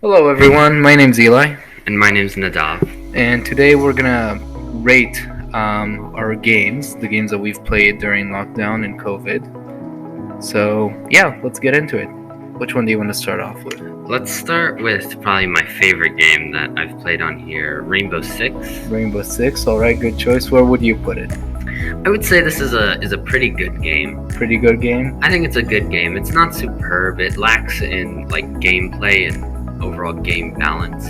Hello everyone, my name's Ilay, And my name's Nadav. and today we're gonna rate our games, the games that we've played during lockdown and COVID. So yeah, let's get into it. Which one do you want to start off with? Let's start with probably my favorite game that I've played on here, Rainbow Six. Rainbow Six, alright, good choice. Where would you put it? I would say this is a pretty good game. Pretty good game? I think it's a good game. It's not superb. It lacks in gameplay and overall game balance.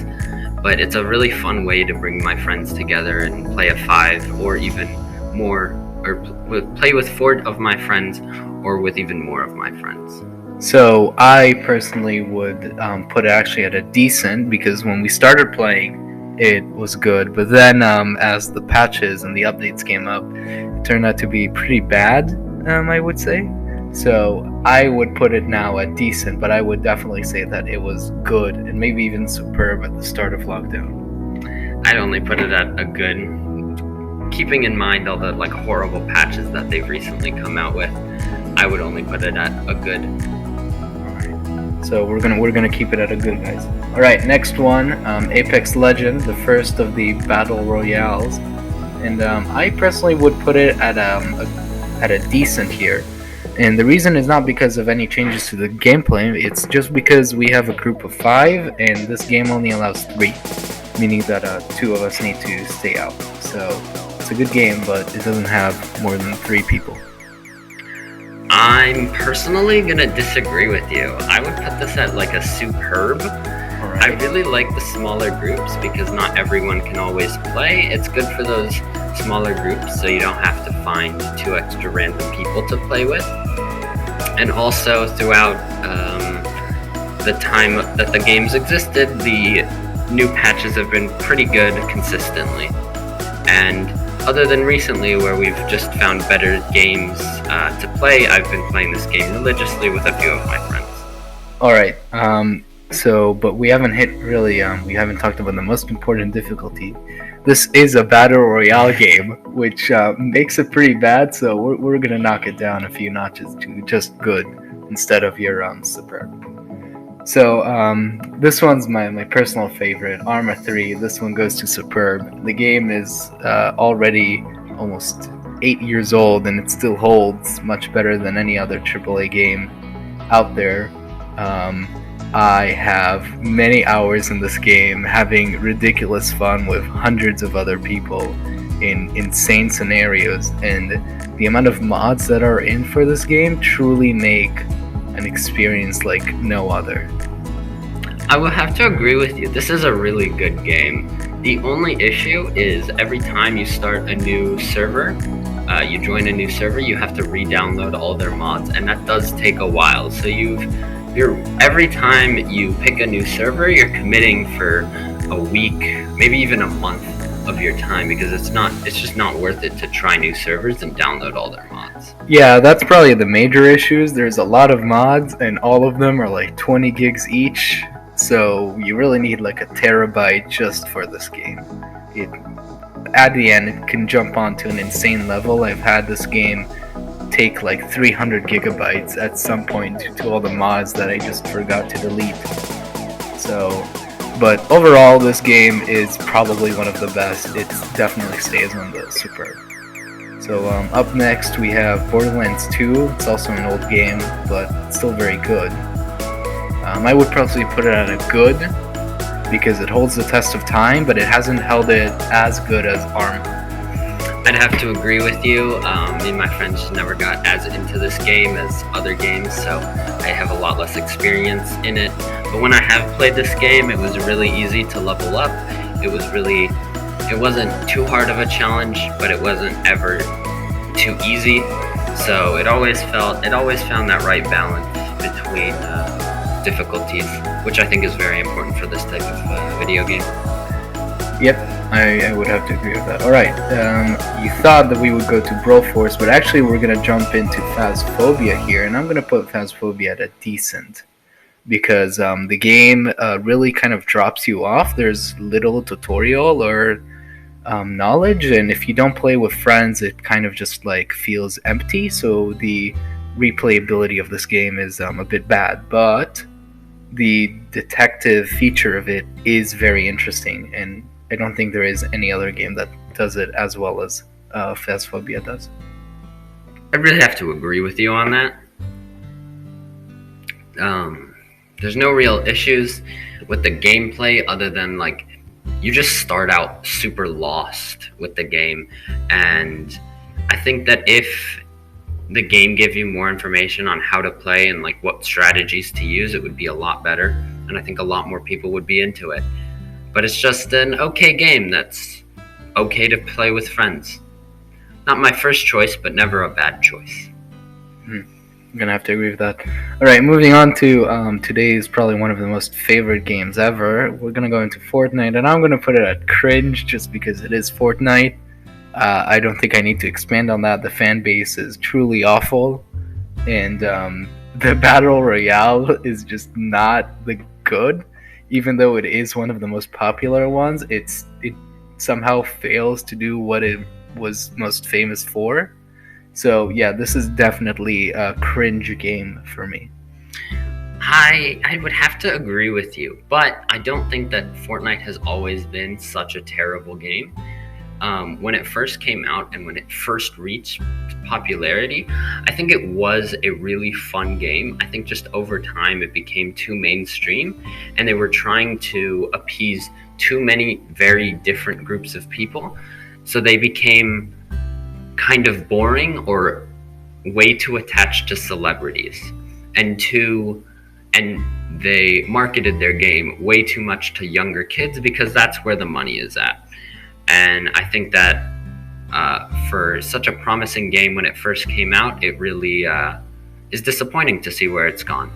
But it's a really fun way to bring my friends together and play a 5 or even more, or play with 4 of my friends or with even more of my friends. So I personally would put it actually at a decent, because when we started playing it was good, but then as the patches and the updates came up, it turned out to be pretty bad, I would say. So I would put it now at decent, but I would definitely say that it was good and maybe even superb at the start of lockdown. I'd only put it at a good, keeping in mind all the horrible patches that they've recently come out with. I would only put it at a good. So we're gonna keep it at a good, guys. All right, next one, Apex Legends, the first of the battle royales, and I personally would put it at a decent here. And the reason is not because of any changes to the gameplay, it's just because we have a group of 5 and this game only allows 3, meaning that 2 of us need to stay out. So it's a good game, but it doesn't have more than 3 people. I'm personally gonna disagree with you. I would put this at a superb. Alright. I really like the smaller groups because not everyone can always play. It's good for those smaller groups so you don't have to find 2 extra random people to play with. And also throughout the time that the games existed, the new patches have been pretty good consistently. And other than recently where we've just found better games to play, I've been playing this game religiously with a few of my friends. Alright, but we haven't we haven't talked about the most important difficulty. This is a battle royale game, which makes it pretty bad, so we're gonna knock it down a few notches to just good instead of your superb. So this one's my personal favorite, Arma 3. This one goes to superb. The game is already almost 8 years old and it still holds much better than any other AAA game out there. I have many hours in this game, having ridiculous fun with hundreds of other people in insane scenarios, and the amount of mods that are in for this game truly make an experience like no other. I will have to agree with you. This is a really good game. The only issue is every time you start a new server, you join a new server, you have to re-download all their mods, and that does take a while. So every time you pick a new server, you're committing for a week, maybe even a month of your time, because it's just not worth it to try new servers and download all their mods. Yeah, that's probably the major issues. There's a lot of mods and all of them are 20 gigs each, so you really need a terabyte just for this game. At the end, it can jump onto an insane level. I've had this game take 300 gigabytes at some point due to all the mods that I just forgot to delete. But overall, this game is probably one of the best. It definitely stays on the superb. So up next we have Borderlands 2. It's also an old game, but it's still very good. I would probably put it at a good, because it holds the test of time, but it hasn't held it as good as Arma. I'd have to agree with you. Me and my friends just never got as into this game as other games, so I have a lot less experience in it. But when I have played this game, it was really easy to level up. It wasn't too hard of a challenge, but it wasn't ever too easy. So it always found that right balance between difficulties, which I think is very important for this type of video game. Yep, I would have to agree with that. Alright, you thought that we would go to Broforce, but actually we're going to jump into Phasmophobia here, and I'm going to put Phasmophobia at a decent, because the game really kind of drops you off. There's little tutorial or knowledge, and if you don't play with friends, it kind of just feels empty, so the replayability of this game is a bit bad, but the detective feature of it is very interesting, and I don't think there is any other game that does it as well as Phasmophobia does. I really have to agree with you on that. There's no real issues with the gameplay other than like you just start out super lost with the game, and I think that if the game gave you more information on how to play and like what strategies to use, it would be a lot better, and I think a lot more people would be into it. But it's just an okay game that's okay to play with friends. Not my first choice, but never a bad choice. I'm gonna have to agree with that. All right, moving on to today's probably one of the most favorite games ever. We're gonna go into Fortnite, and I'm gonna put it at cringe just because it is Fortnite. I don't think I need to expand on that. The fan base is truly awful, and the battle royale is just not the good. Even though it is one of the most popular ones, it somehow fails to do what it was most famous for. So yeah, this is definitely a cringe game for me. I would have to agree with you, but I don't think that Fortnite has always been such a terrible game. When it first came out and when it first reached popularity, I think it was a really fun game. I think just over time it became too mainstream, and they were trying to appease too many very different groups of people, so they became kind of boring or way too attached to celebrities, and they marketed their game way too much to younger kids because that's where the money is at. And I think that for such a promising game when it first came out, it really is disappointing to see where it's gone.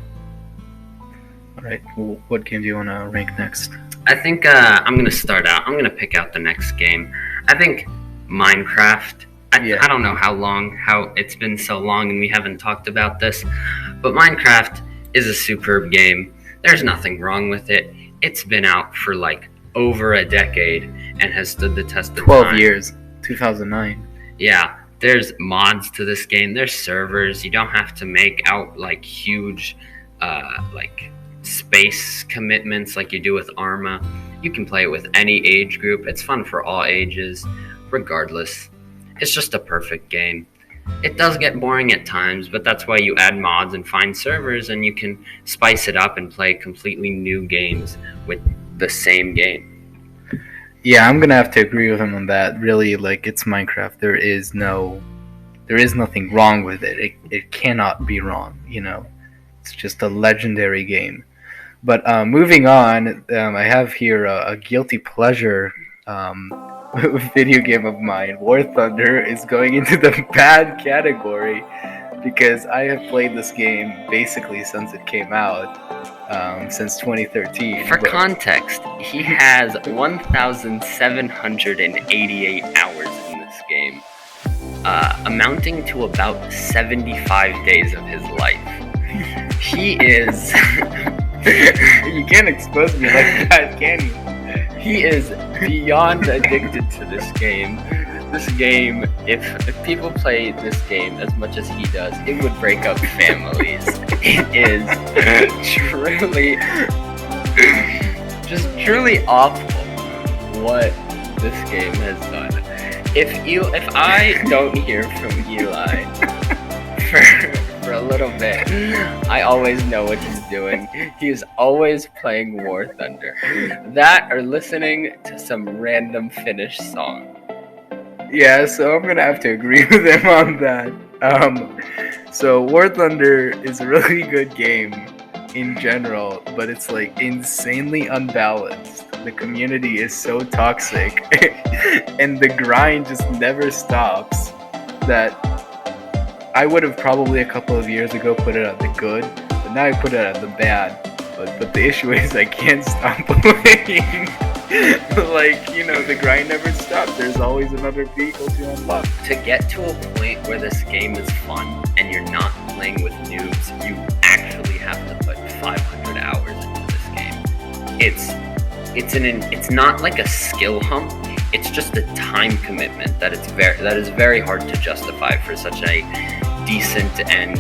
All right, well, what game do you want to rank next? I think I'm going to start out. I'm going to pick out the next game. I think Minecraft. I don't know how it's been so long and we haven't talked about this, but Minecraft is a superb game. There's nothing wrong with it. It's been out for like over a decade and has stood the test of 12 time. years, 2009. Yeah, there's mods to this game. There's servers. You don't have to make out like huge like space commitments like you do with Arma. You can play it with any age group. It's fun for all ages, regardless. It's just a perfect game. It does get boring at times, but that's why you add mods and find servers, and you can spice it up and play completely new games with the same game. Yeah, I'm gonna have to agree with him on that. Really, like, it's Minecraft. There is nothing wrong with it. It cannot be wrong. You know, it's just a legendary game. But moving on, I have here a guilty pleasure video game of mine. War Thunder is going into the bad category because I have played this game basically since it came out, since 2013. For context, he has 1,788 hours in this game, amounting to about 75 days of his life. He is... You can't expose me like that, can you? He is beyond addicted to this game. This game, if people play this game as much as he does, it would break up families. It is truly awful what this game has done. If I don't hear from Ilay for a little bit, I always know what he's doing. He is always playing War Thunder. That or listening to some random Finnish song. Yeah, so I'm gonna have to agree with him on that. So War Thunder is a really good game in general, but it's like insanely unbalanced. The community is so toxic, and the grind just never stops. That I would have probably a couple of years ago put it at the good, but now I put it at the bad. But the issue is I can't stop playing. Like, you know, the grind never stops. There's always another vehicle to unlock. To get to a point where this game is fun and you're not playing with noobs, you actually have to put 500 hours into this game. It's not like a skill hump. It's just a time commitment that is very hard to justify for such a decent and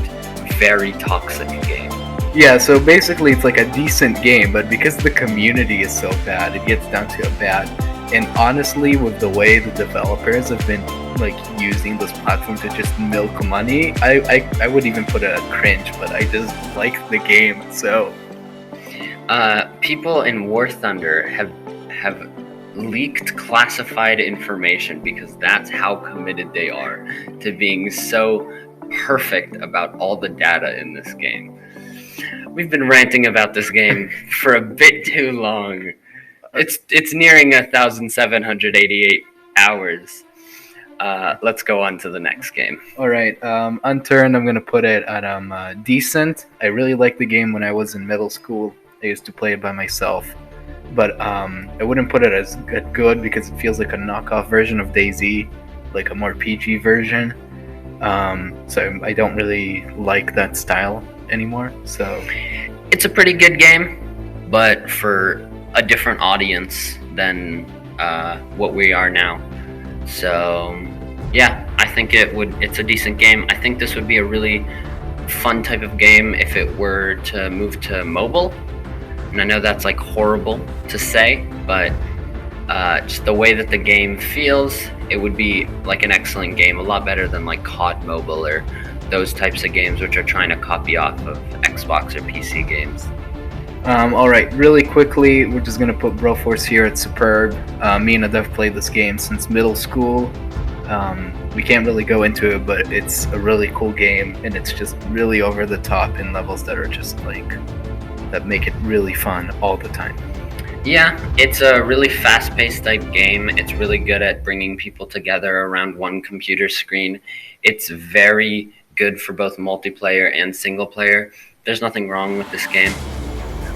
very toxic game. Yeah, so basically it's like a decent game, but because the community is so bad, it gets down to a bad. And honestly, with the way the developers have been like using this platform to just milk money, I would even put it a cringe, but I just like the game. So People in War Thunder have leaked classified information because that's how committed they are to being so perfect about all the data in this game. We've been ranting about this game for a bit too long. It's nearing 1,788 hours. Let's go on to the next game. all right, Unturned. I'm gonna put it at decent. I really liked the game when I was in middle school. I used to play it by myself, but I wouldn't put it as good because it feels like a knockoff version of DayZ, like a more PG version. So I don't really like that style anymore. So It's a pretty good game, but for a different audience than what we are now. So yeah, I think it's a decent game. I think this would be a really fun type of game if it were to move to mobile. And I know that's like horrible to say, but just the way that the game feels, it would be like an excellent game, a lot better than like COD Mobile or those types of games which are trying to copy off of Xbox or PC games. all right, really quickly, we're just gonna put Broforce here at superb. Me and Nadav played this game since middle school. We can't really go into it, but it's a really cool game, and it's just really over the top in levels that are just like that make it really fun all the time. Yeah, it's a really fast-paced type game. It's really good at bringing people together around one computer screen. It's very good for both multiplayer and single player. There's nothing wrong with this game.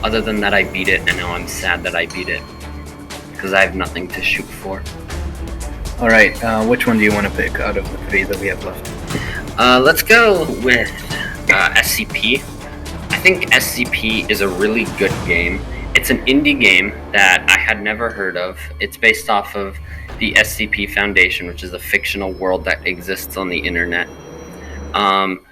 Other than that, I beat it, and now I'm sad that I beat it because I have nothing to shoot for. All right, which one do you want to pick out of the three that we have left? Let's go with SCP. I think SCP is a really good game. It's an indie game that I had never heard of. It's based off of the SCP Foundation, which is a fictional world that exists on the internet.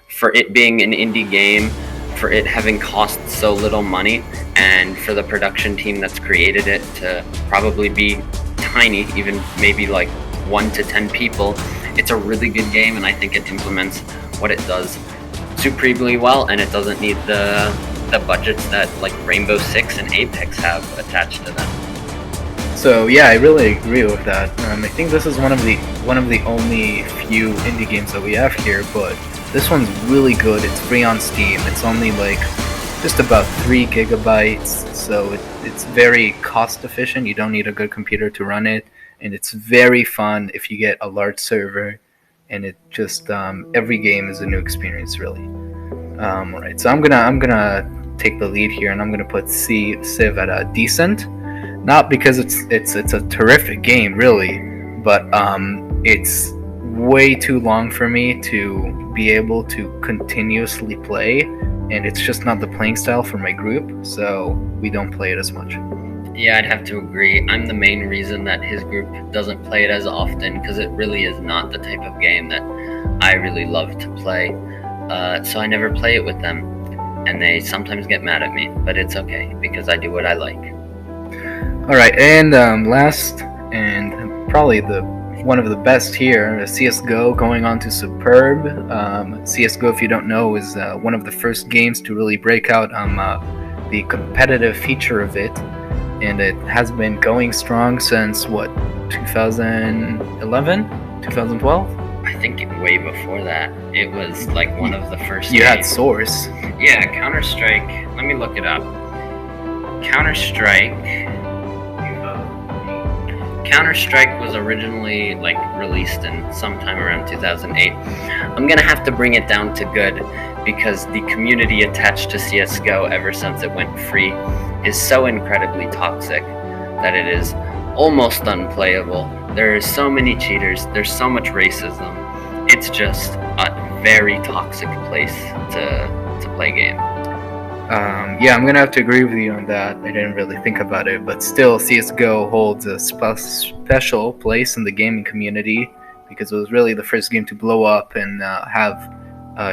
For it being an indie game, for it having cost so little money, and for the production team that's created it to probably be tiny, even maybe like 1 to 10 people, it's a really good game, and I think it implements what it does supremely well, and it doesn't need the budgets that like Rainbow Six and Apex have attached to them. So yeah, I really agree with that. I think this is one of the only few indie games that we have here, but this one's really good. It's free on Steam. It's only like just about 3 gigabytes, so it's very cost efficient. You don't need a good computer to run it, and it's very fun if you get a large server. And it just every game is a new experience, really. Alright, so I'm gonna take the lead here, and I'm gonna put Civ at a decent. Not because it's a terrific game, really, but it's way too long for me to be able to continuously play, and it's just not the playing style for my group, so we don't play it as much. Yeah, I'd have to agree. I'm the main reason that his group doesn't play it as often, because it really is not the type of game that I really love to play. So I never play it with them, and they sometimes get mad at me, but it's okay, because I do what I like. Alright, and last, and probably one of the best here, Csgo going on to superb. Csgo, if you don't know, is one of the first games to really break out the competitive feature of it. And it has been going strong since, 2011? 2012? I think way before that. It was like one of the first You games. had Source. Yeah, Counter-Strike. Let me look it up. Counter-Strike was originally like released in sometime around 2008. I'm gonna have to bring it down to good because the community attached to CSGO ever since it went free is so incredibly toxic that it is almost unplayable. There are so many cheaters, there's so much racism. It's just a very toxic place to play game. Yeah, I'm gonna have to agree with you on that. I didn't really think about it, but still, CSGO holds a special place in the gaming community because it was really the first game to blow up and have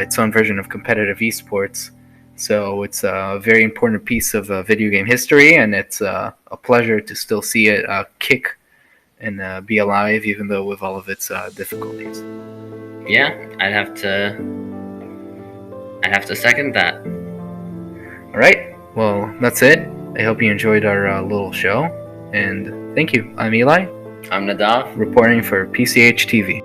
its own version of competitive esports. So it's a very important piece of video game history, and it's a pleasure to still see it kick and be alive, even though with all of its difficulties. Yeah, I'd have to second that. All right, well, that's it. I hope you enjoyed our little show, and thank you. I'm Ilay. I'm Nadav. Reporting for PCH TV.